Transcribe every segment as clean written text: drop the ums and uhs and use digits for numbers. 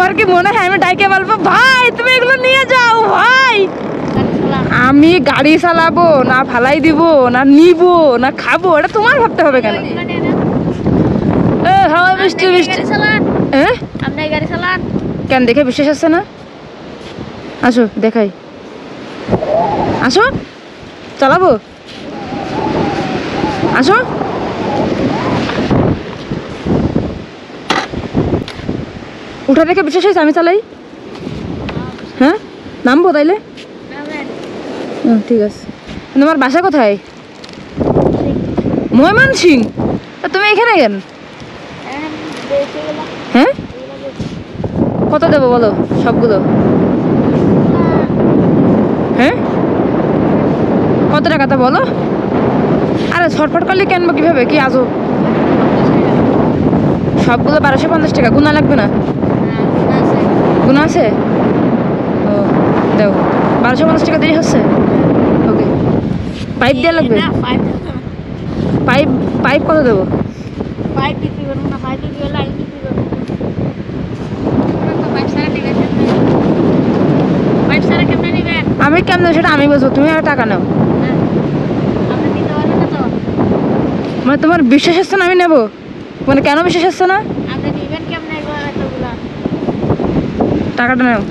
তোমার কি মনে হয় আমি ডাইকে বলবো ভাই তুমি এগুলো নিয়ে যাও ভাই? আমি গাড়ি চালাবো না ফালাই দিব না নিব না খাবো, এটা তোমার ভাবতে হবে কেন? হাওয়া বৃষ্টি বৃষ্টি কেন দেখে বিশ্বাস আসছে না? আসো দেখাই, আসো চালাবো, আসো। উঠা দেখে বিশ্বাস হয়েছে আমি চালাই? হ্যাঁ নামবো তাইলে? ঠিক আছে। তোমার বাসা কোথায়? ময়মনসিং। তুমি এখানে কেন? হ্যাঁ কত দেবো বলো সবগুলো? হ্যাঁ কত টাকা তা বলো? আরে ছটফট করলে কেনবো কিভাবে, কি আজও? সবগুলো 1250 টাকা। গুণা লাগবে না? গুণা আছে? ও দেও। 1250 টাকা দেরি হচ্ছে। ওকে পাইপ দেওয়া লাগবে? পাইপ পাইপ কত দেবো? আমি কেমন সেটা আমি বুঝবো, তুমি আর টাকা নাও। মানে তোমার বিশ্বাস হচ্ছে না আমি নেবো? মানে কেন বিশ্বাস হচ্ছে না? টাকাটা নাও।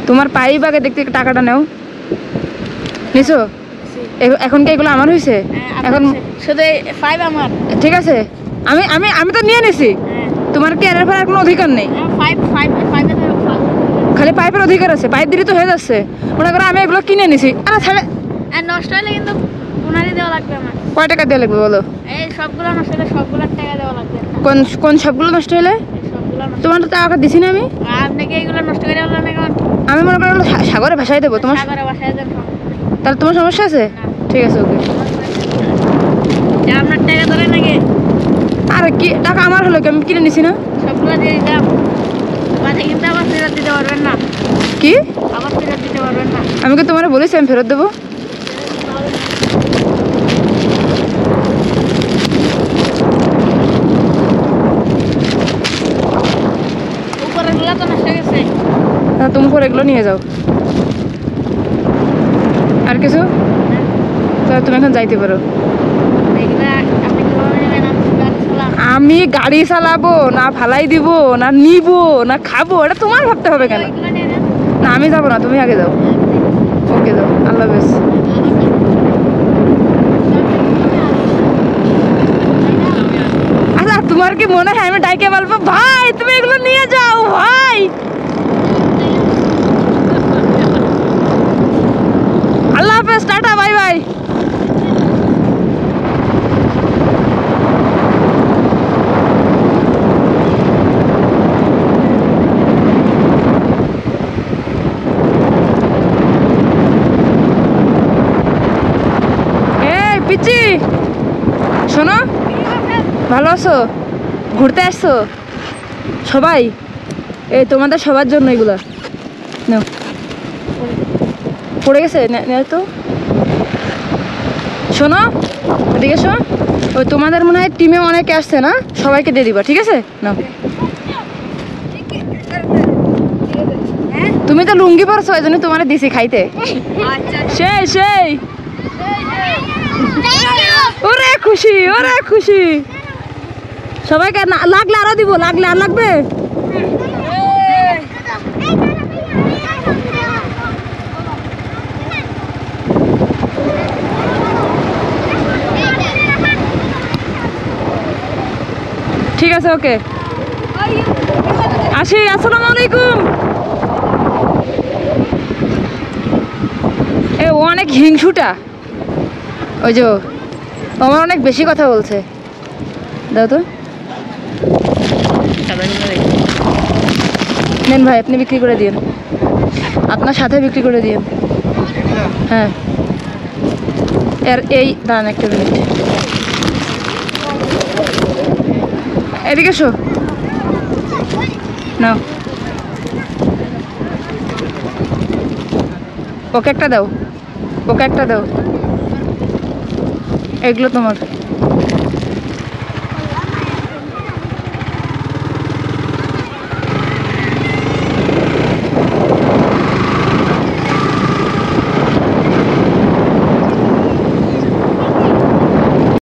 তোমার পাইপ আগে দেখতে টাকাটা নাও। নিছো? এখন কি এগুলো আমার হয়েছে? এখন শুধু পাইপ আমার। ঠিক আছে আমি আমি আমি তো নিয়ে নিছি। তোমার কি এর কোনো অধিকার নেই? খালি পাইপের অধিকার আছে, পাইপ দিলে তো হয়ে যাচ্ছে। মনে করো আমি এগুলো কিনে নিছি, আরে ছাড়ে নষ্ট হলে কিন্তু পুনরায় দেওয়া লাগবে আমার। কয় টাকা দেওয়া লাগবে বলো? এই সবগুলো নষ্ট হলে সবগুলো টাকা দেওয়া লাগবে। কোন কোন সবগুলো নষ্ট হলে? তোমার তো টাকা দিছি না আমি। আপনাকে এগুলো নষ্ট করে বললাম এখন। আমি মনে করো সাগরে ভাসাই দেবো। তোমার সাগরে ভাসাই দেব, তাহলে তোমার সমস্যা আছে? ঠিক আছে ওকে। আপনার টাকা ধরে নাকি? আরে কি টাকা আমার হলো কি, আমি কিনে নিছি না? সবগুলো দিয়ে দিলাম, বাকি কিন্তু আবার ফেরত দিতে পারবেন না। কি আবার ফেরত দিতে পারবেন না? আমি কি তোমার বলেছি আমি ফেরত দেবো? উপরেগুলো তো নষ্ট হয়ে গেছে। তুমি উপরে এগুলো নিয়ে যাও। আর কিছু? তাহলে তুমি এখন যাইতে পারো। আমি গাড়ি চালাবো না ফালাই দিব না নিব না খাবো, এটা তোমার ভাবতে হবে কেন? না আমি যাবো না, তুমি আগে যাও। ওকে যাও, আল্লাহ হাফেজ। আচ্ছা তোমার কি মনে হয় আমি ডাইকে বলবো ভাই তুমি এগুলো নিয়ে যাও ভাই? আল্লাহ হাফেজ, টাটা, বাই বাই। পিচ্ছি শোনো, ভালো আছো? ঘুরতে আসছো সবাই? এই তোমাদের সবার জন্য এগুলা নাও। পড়ে গেছে তো। শোনো এদিকে শোন, ওই তোমাদের মনে হয় টিমে অনেকে আসছে না, সবাইকে দিয়ে দিবা, ঠিক আছে? নাও। তুমি তো লুঙ্গি পরছো ওই জন্য তোমার দিছি খাইতে। সেই সেই ওরে খুশি, ওরে খুশি। সবাইকে লাগলে আরো দিব, লাগলে আর লাগবে। ঠিক আছে ওকে আসি, আসসালামু আলাইকুম। এ ও অনেক হিংসুটা, ওই যে আমার অনেক বেশি কথা বলছে। দাও তো। নেন ভাই আপনি বিক্রি করে দিন, আপনার সাথে বিক্রি করে দিন। হ্যাঁ এর এই দাঁড়ান একটা মিনিট, এদিকে এসো। নাও ওকে একটা দাও, ওকে একটা দাও, এগুলো তোমার।